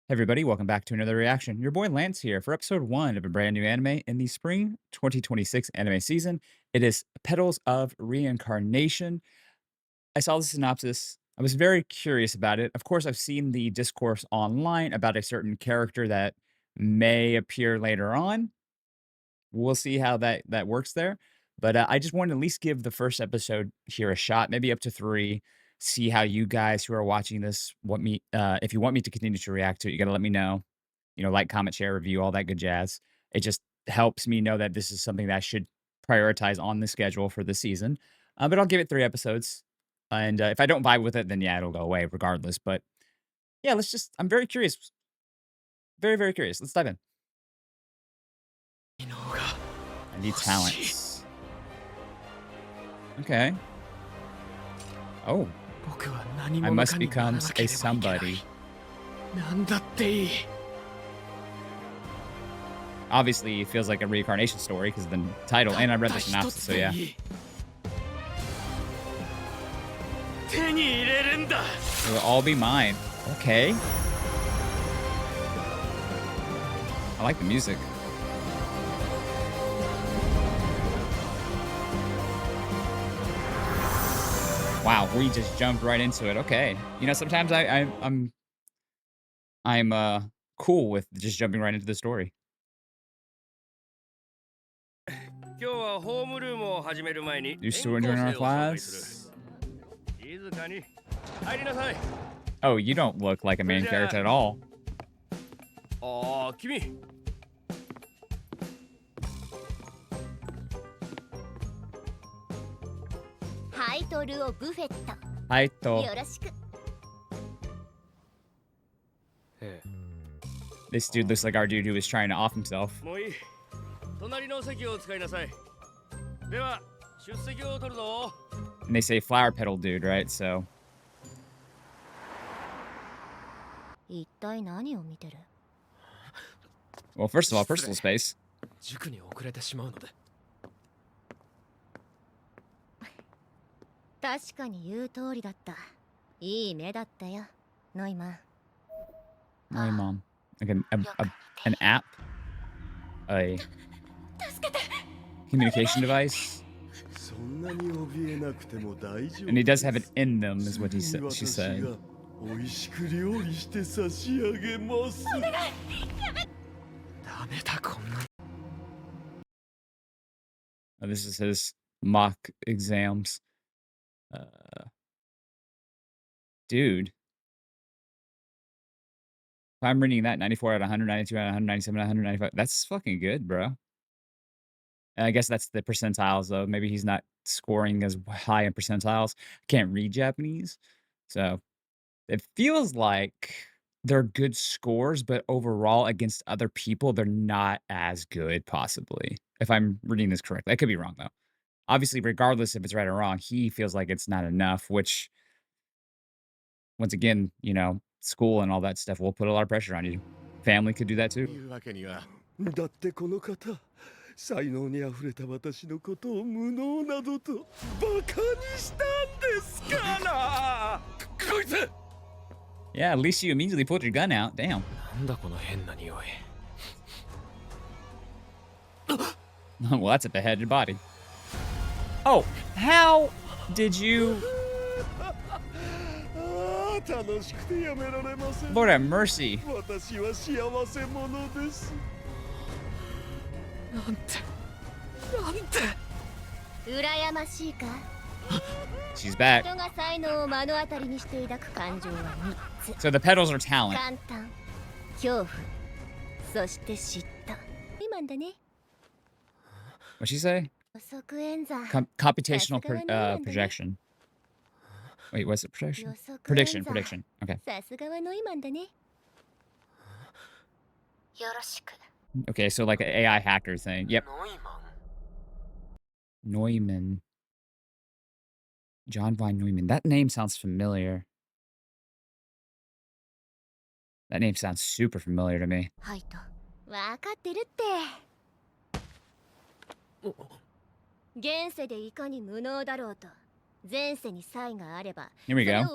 Hey everybody, welcome back to another reaction. Your boy Lance here for episode 1 of a brand new anime in the spring 2026 anime season. It is Petals of Reincarnation. I saw the synopsis. I was very curious about it. Of course, I've seen the discourse online about a certain character that may appear later on. We'll see how that works there. But I just wanted to at least give the first episode here a shot, maybe up to 3. See how you guys who are watching this want me if you want me to continue to react to it, you gotta let me know. Like, comment, share, review, all that good jazz. It just helps me know that this is something that I should prioritize on the schedule for the season. But I'll give it 3 episodes. And if I don't vibe with it, then yeah, it'll go away regardless. But yeah, I'm very curious. Very, very curious. Let's dive in. I need talents. Okay. Oh. I must become a somebody. Obviously, it feels like a reincarnation story because of the title, and I read the synopsis, so yeah. It will all be mine. Okay. I like the music. Wow, we just jumped right into it. Okay. Sometimes I'm cool with just jumping right into the story. You still join our class? Oh, you don't look like a main character at all. This dude looks like our dude who was trying to off himself. And they say flower petal dude, right? So. Well, first of all, personal space. My mom. Like an app? A communication device? And he does have it in them, is what she said. Oh, this is his mock exams. Dude. If I'm reading that, 94 out of 100, 92 out of 197 out of 195. That's fucking good, bro. And I guess that's the percentiles, though. Maybe he's not scoring as high in percentiles. I can't read Japanese. So it feels like they're good scores, but overall against other people, they're not as good, possibly. If I'm reading this correctly. I could be wrong, though. Obviously, regardless if it's right or wrong, he feels like it's not enough, which, once again, school and all that stuff will put a lot of pressure on you. Family could do that too. Yeah, at least you immediately pulled your gun out. Damn. Well, that's a beheaded body. Oh, how did you... Lord have mercy. She's back. So the petals are talent. What'd she say? Computational projection. Wait, what's it? Projection? Prediction. Okay. Okay, so like an AI hacker thing. Yep. Neumann. John von Neumann. That name sounds familiar. That name sounds super familiar to me. Here we go.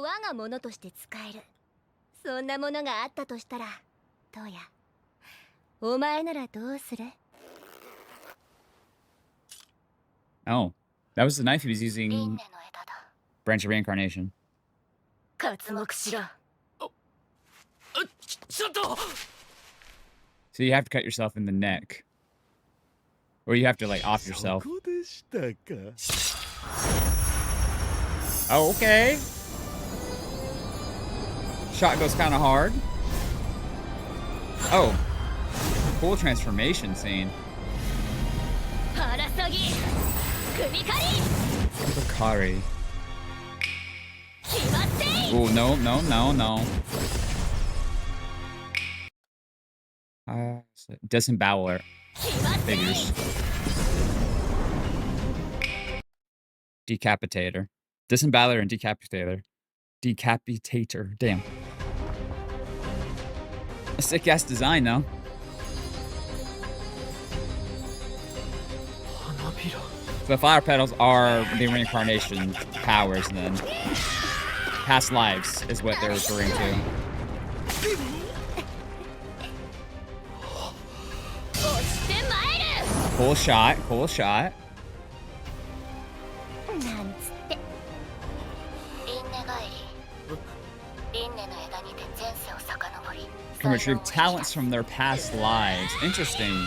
Oh, that was the knife he was using. Branch of Reincarnation. So you have to cut yourself in the neck. Or you have to, like, off yourself. Oh, okay. Shot goes kind of hard. Oh. Cool transformation scene. Kari. Oh, no, no, no, no. Disemboweler. Figures. Decapitator. Disemboweler and decapitator. Decapitator. Damn. A sick ass design, though. So fire petals are the reincarnation powers, then. Past lives is what they're referring to. Cool shot, cool shot. Can retrieve talents from their past lives. Interesting.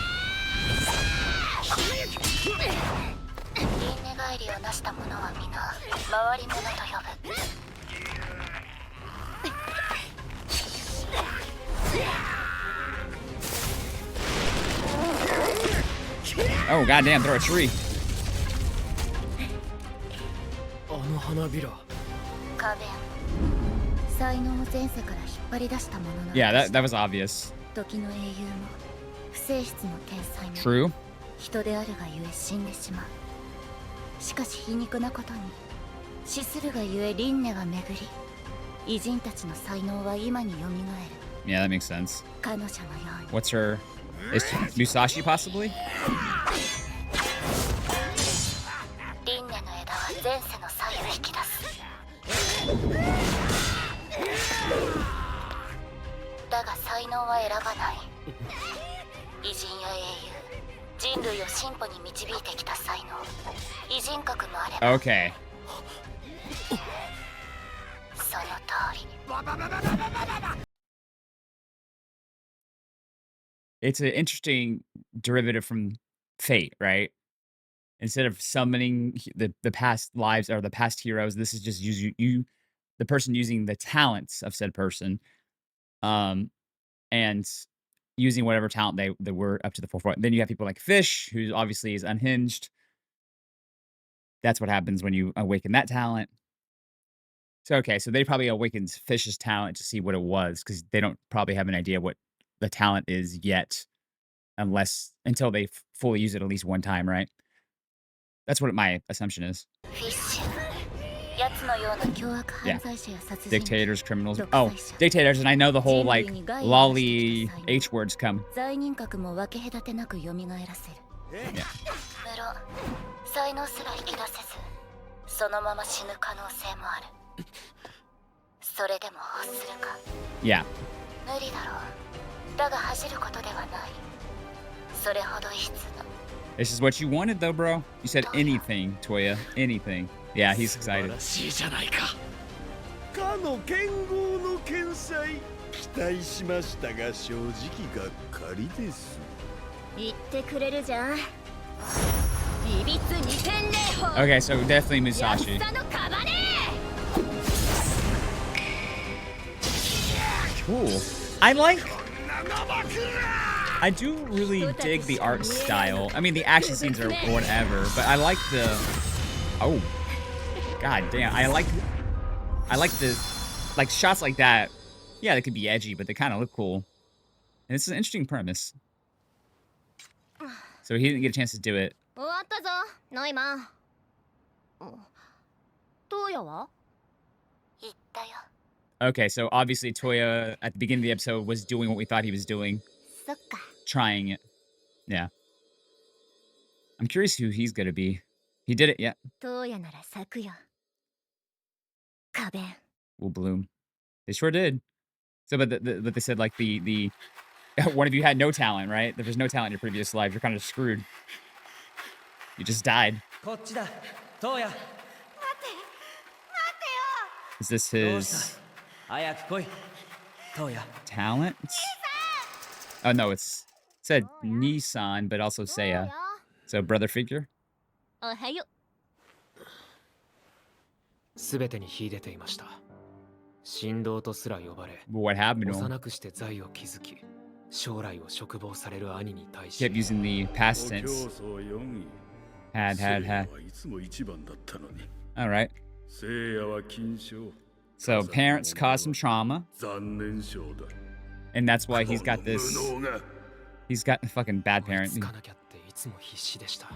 Oh, goddamn, throw a tree. Yeah, that was obvious. True. 人であるがゆえ死んでしまう。しかし皮肉なことに、死するがゆえ輪廻が巡り、偉人たちの才能は今に蘇る。Yeah, that makes sense. 彼女のように。What's her? Is Musashi possibly? 輪廻の枝は前世の才を引き出す。だが才能は選ばない。偉人や英雄。人類を進歩に導いてきた才能、偉人格もあれば。Okay. その通り。It's an interesting derivative from fate, right? Instead of summoning the past lives or the past heroes, this is just you the person using the talents of said person, and using whatever talent they were up to the forefront. Then you have people like Fish, who obviously is unhinged. That's what happens when you awaken that talent. So, okay, so they probably awakened Fish's talent to see what it was, because they don't probably have an idea what the talent is yet, until they fully use it at least one time, right? That's what my assumption is. Yeah. Dictators, criminals. Oh, dictators, and I know the whole, like, lolly H words come. Yeah. 才能すら引き出せず、そのまま死ぬ可能性もある。それでも欲するか。Yeah. 無理だろう。だが恥じることではない。それほど異質な。This is what you wanted, though, bro. You said anything, Toya. Anything. Yeah, he's excited. かの剣豪の天才期待しましたが正直がっかりです。言ってくれるじゃん。Okay, so definitely Musashi. Cool. I do really dig the art style. I mean, the action scenes are whatever, but I like the... Oh. God damn. I like the... Like, shots like that. Yeah, they could be edgy, but they kind of look cool. And it's an interesting premise. So he didn't get a chance to do it. 終わったぞ、ノイマン。トーヤは？言ったよ。Okay, so obviously Toya at the beginning of the episode was doing what we thought he was doing. そっか。Trying it. Yeah. I'm curious who he's gonna be. He did it, yeah. トーヤなら咲くよ。花弁。Will bloom. They sure did. So, but they said like the One of you had no talent, right? If there's no talent in your previous life, you're kind of screwed. You just died. こっちだトウヤ Is this どうした his 早く来いトウヤ talent? Oh no, it said Nissan, but also Seiya. So brother figure. おはよ全てに秀でていました神童とすら呼ばれ But what happened to him? 幼くして財を築き将来を嘱望される兄に対 Kept し using the past 競 tense. 争4位 Had. 聖夜はいつも一番だったのに All right. 聖夜は金賞 So parents caused some trauma, 残念賞だ and that's why he's got この this. 無能が He's got a fucking bad 追い parent. つかなきゃっていつも必死でした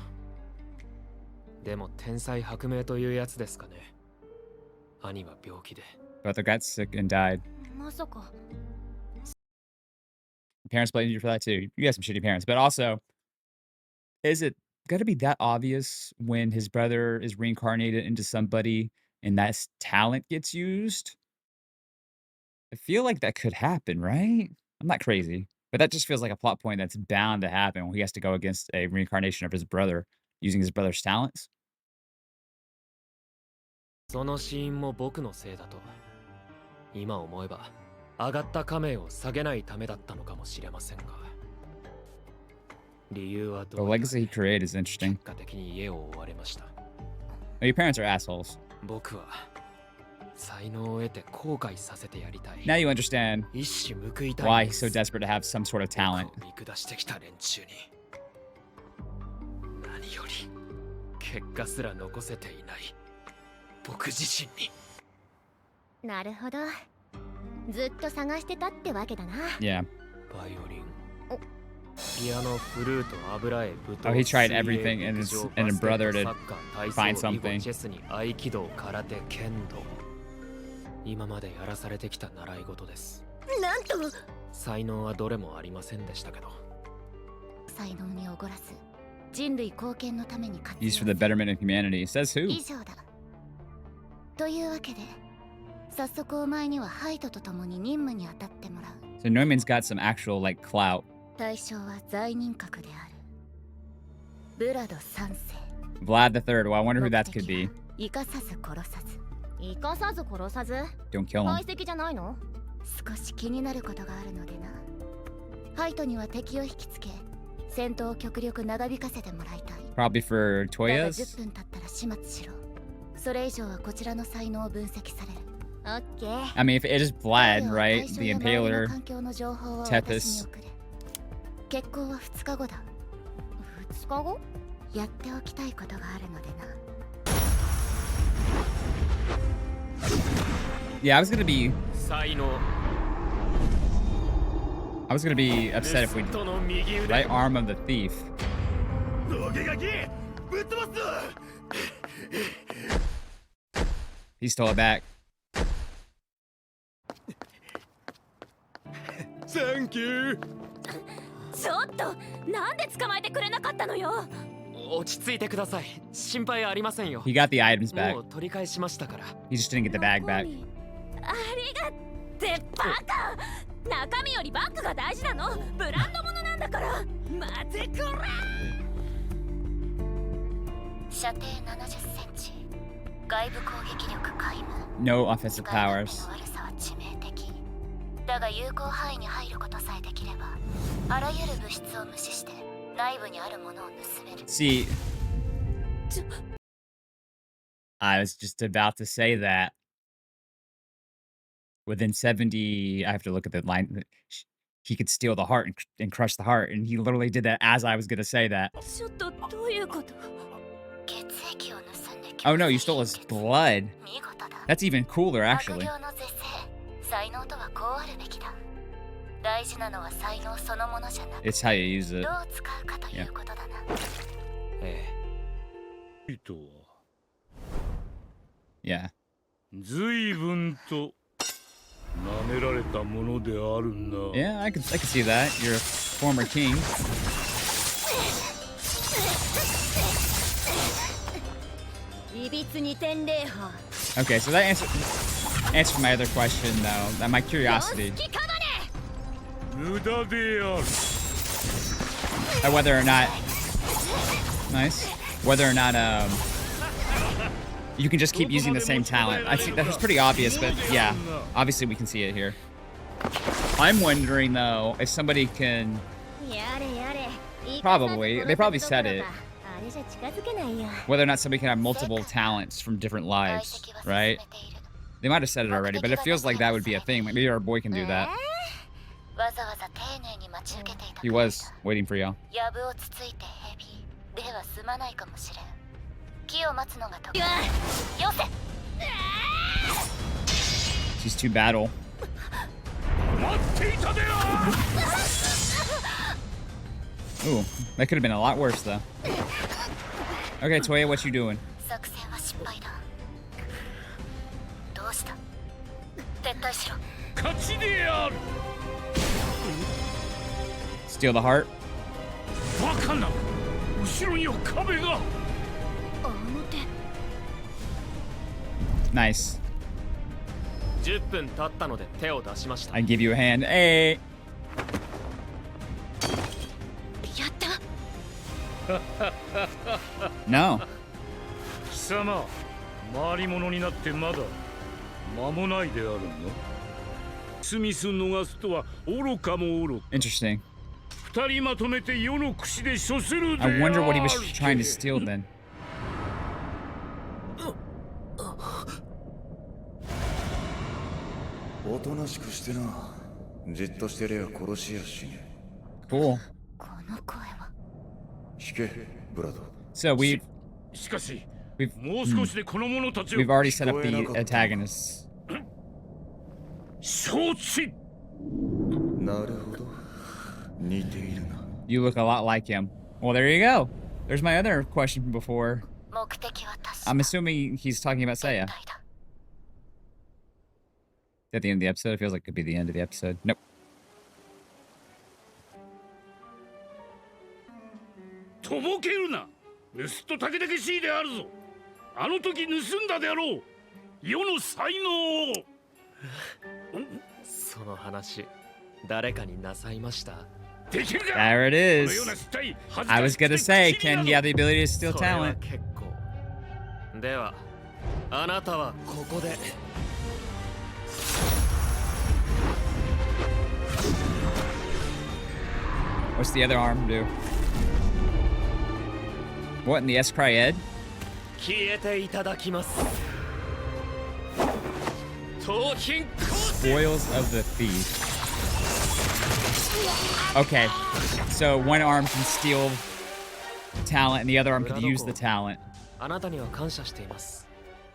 でも天才薄命というやつですかね兄は病気で Brother got sick and died. まさか Parents blamed you for that too. You got some shitty parents, but also, is it gonna be that obvious when his brother is reincarnated into somebody and that talent gets used? I feel like that could happen, right? I'm not crazy, but that just feels like a plot point that's bound to happen when he has to go against a reincarnation of his brother using his brother's talents. その死因も僕のせいだと今思えば上がった仮名を下げないためだったのかもしれませんが理由は The どうやら legacy he created is interesting. 結果的に家を追われました Your parents are assholes. 僕は才能を得て後悔させてやりたい Now you understand 一矢報いたい why ん he's で so す desperate to have some sort of talent. 僕を見下してきた連中に何より結果すら残せていない僕自身になるほどずっと探してたってわけだな Yeah. バイオリンピアノフルート油絵舞踏 Oh, he tried 水泳 everything and 陸 his 上 and his バスケッ brother ト to サッカー体 find 操囲 something. 碁チェスに合気道空手剣道今までやらされてきた習い事ですなんと才能はどれもありませんでしたけど才能におごらず人類貢献のために活用 Used for the betterment of humanity. Says who? 以上だというわけで早速お前にはハイトと共に任務に当たってもらう So Neumann's got some actual like clout. 対象は罪人格であるブラド3世 Vlad the Third. Well, I wonder who 目 that 的 could be. は生かさず殺さず生かさず殺さず Don't kill 解 him. 析じゃないの少し気になることがあるのでなハイトには敵を引きつけ戦闘を極力長引かせてもらいたい Probably for だが Toyas. 10分経ったら始末しろそれ以上はこちらの才能を分析されるオッケー I mean, if it is Vlad, 対 right? 象 The や周りの Impaler. 環境の情報を Tepes 私に送れ決行は2日後だ2日後やっておきたいことがあるのでな Yeah, I was gonna be 才能 upset if we 盗の右腕 right arm of the thief. 土下がきぶっ飛ばすぞ He stole it back. サンキューちょっとなんで捕まえてくれなかったのよ落ち着いてください心配ありませんよ He got the items も back. う取り返しましたから He just didn't get the bag back. ありがってバカ中身よりバッグが大事なのブランド物なんだから待てくれ射程70センチ外部攻撃力皆無 No offensive 使い勝 powers. 手の悪さは致命的だが有効範囲に入ることさえできればあらゆる物質を無視して内部にあるものを盗める See, I was just about to say that. Within 70, I have to look at the line. He could steal the heart and crush the heart, and he literally did that as I was gonna say that. ちょっとどういうこと血液を盗んで Oh no, you stole his blood. 見事だ That's even cooler, 悪 actually. 霊の是正才能とはこうあるべきだ大事なのは才能そのものじゃなく It's how you use ど it. う使うかということだなええ人は Yeah. 随分と舐められたものであるな Yeah, I could see that. You're a former king. いびつに天礼派 Okay, so that answered my other question, though. My curiosity. 好きかまね無駄である。 Whether or not, nice. Whether or not you can just keep using the same talent. I think that's pretty obvious, but yeah, obviously we can see it here. I'm wondering though if somebody can. Probably. They probably said it. Whether or not somebody can have multiple talents from different lives, right? They might have said it already, but it feels like that would be a thing. Like maybe our boy can do that. He was waiting for y'all. She's too battle. Ooh, that could have been a lot worse though. Okay, Toya, what you doing? Steal the heart? Nice. 10分経ったので手を出しました。 I give you a hand. Hey! やった No. 貴様、回り物になってまだ間もないであるの。スミス逃すとは愚かも愚か。 Interesting. 二人まとめて世の串で処するである。 I wonder what he was trying to steal then. おとなしくしてな。じっとしてりゃ殺しやしね。 Cool. この声は 引け、ブラド。 Soしかし、もう少しでこの者たちを we've already set up the antagonists. 承知。なるほど。似ているな。 You look a lot like him. Well, there you go. There's my other question from before. 目的は確か I'm assuming he's talking about Seiya. 絶対だ At the end of the episode, it feels like it could be the end of the episode. Nope. とぼけるな。盗っ人たけだけしいであるぞ。あの時盗んだであろう。世の才能を。その話、誰かになさいました？ できるか。 There it このよう is. な失態、恥ず I か was しくて gonna say, 口に can な he る have the ability to steal それは talent? 結構。では、あなたはここで。 What's the other arm do? What in the S cry Ed? 消えていただきます。盗品行使。 Spoils of the thief. Okay, so one arm can steal talent and the other arm could use the talent. あなたには感謝しています。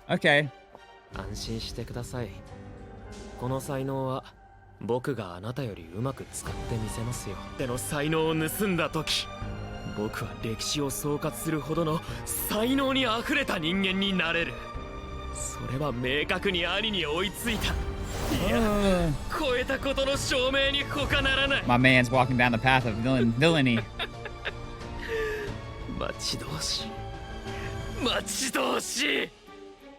Okay. 安心してください。この才能は僕があなたよりうまく使ってみせますよ。での才能を盗んだ時、僕は歴史を総括するほどの才能にあふれた人間になれる。それは明確に兄に追いついた。いや、超えたことの証明に他ならない。 My man's walking down the path of villainy. 待ち遠しい。待ち遠しい。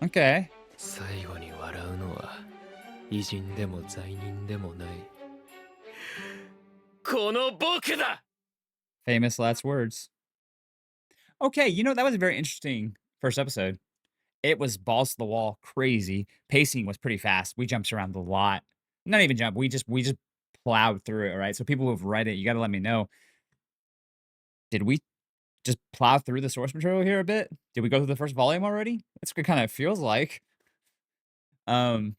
Okay. 最後に笑うのは偉人でも罪人でもない。この僕だ。 Famous last words. Okay, you know, that was a very interesting first episode. It was balls to the wall, crazy. Pacing was pretty fast. We jumped around a lot. Not even jump. We just plowed through it, right? So people who've read it, you got to let me know. Did we just plow through the source material here a bit? Did we go through the first volume already? That's what it kind of feels like. I'm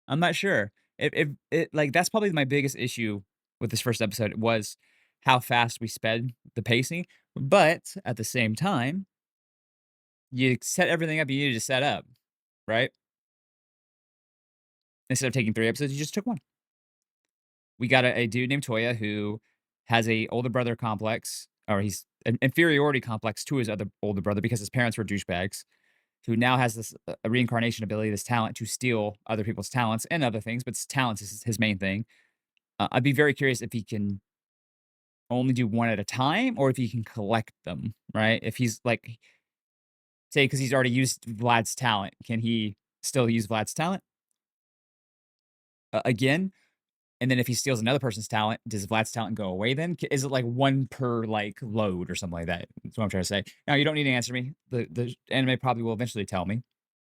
not sure. It like that's probably my biggest issue with this first episode was how fast we sped the pacing. But at the same time, you set everything up you needed to set up, right? Instead of taking 3 episodes, you just took 1. We got a dude named Toya who has a older brother complex, or he's an inferiority complex to his other older brother because his parents were douchebags, who now has this a reincarnation ability, this talent to steal other people's talents and other things, but talents is his main thing. I'd be very curious if he can only do 1 at a time or if he can collect them, right? If he's like, say, because he's already used Vlad's talent, can he still use Vlad's talent again? And then if he steals another person's talent, does Vlad's talent go away then? Is it like one per like load or something like that? That's what I'm trying to say. Now you don't need to answer me. The anime probably will eventually tell me.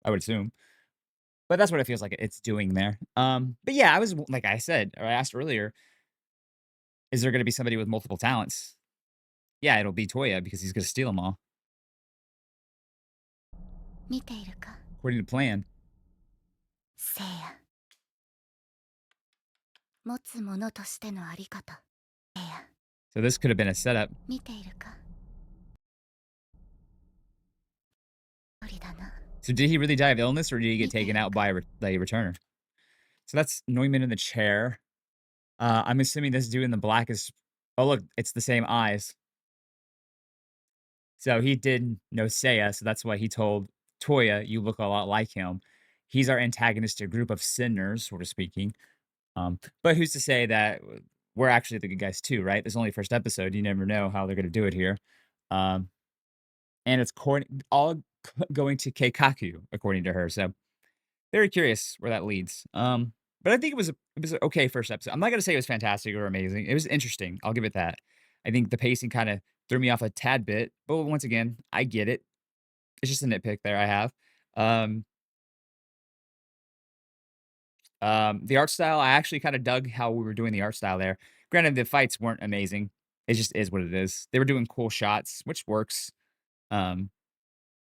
I would assume. But that's what it feels like it's doing there. But yeah, I was like I said, or I asked earlier, is there going to be somebody with multiple talents? Yeah, it'll be Toya because he's going to steal them all「見ているか、according to plan. せいや。持つ者としてのあり方。せいや、So this could have been a setup. 見ているか。無理だな。So did he really die of illness or did he get Me taken out too. by a returner? So that's Neumann in the chair. I'm assuming this dude in the black is. Oh look, it's the same eyes. So he did know Seiya, so that's why he told Toya, "You look a lot like him." He's our antagonistic group of sinners, sort of speaking. But who's to say that we're actually the good guys too, right? There's only first episode. You never know how they're going to do it here. Um, and it's all going to Keikaku, according to her. So very curious where that leads. But I think it was an okay first episode. I'm not gonna say it was fantastic or amazing. It was interesting. I'll give it that. I think the pacing kind of threw me off a tad bit, but once again, I get it. It's just a nitpick there I have. Um, the art style, I actually kind of dug how we were doing the art style there. Granted, the fights weren't amazing. It just is what it is. They were doing cool shots, which works. Um,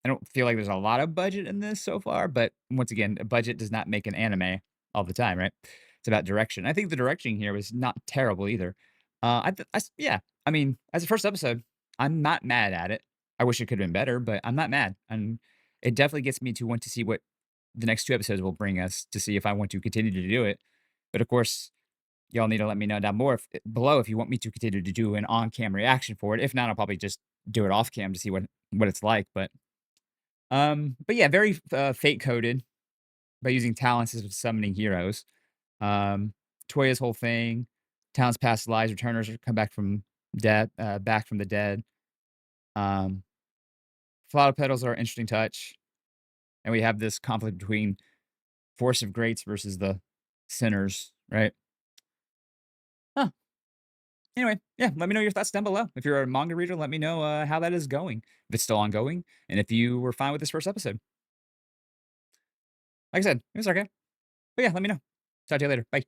I don't feel like there's a lot of budget in this so far, but once again, a budget does not make an anime all the time, right? It's about direction. I think the direction here was not terrible either. Yeah. I mean, as a first episode, I'm not mad at it. I wish it could have been better, but I'm not mad, and it definitely gets me to want to see what the next 2 episodes will bring us to see if I want to continue to do it. But of course, y'all need to let me know down below if you want me to continue to do an on-cam reaction for it. If not, I'll probably just do it off cam to see what it's like. But yeah, very, fate coded by using talents as summoning heroes. Um, Toya's whole thing, talents past lives, returners come back from the dead. Um, Flower petals are an interesting touch, and we have this conflict between force of greats versus the sinners, right? Huh. Anyway, yeah, let me know your thoughts down below. If you're a manga reader, let me know, how that is going, if it's still ongoing, and if you were fine with this first episode. Like I said, it was okay. But yeah, let me know. Talk to you later. Bye.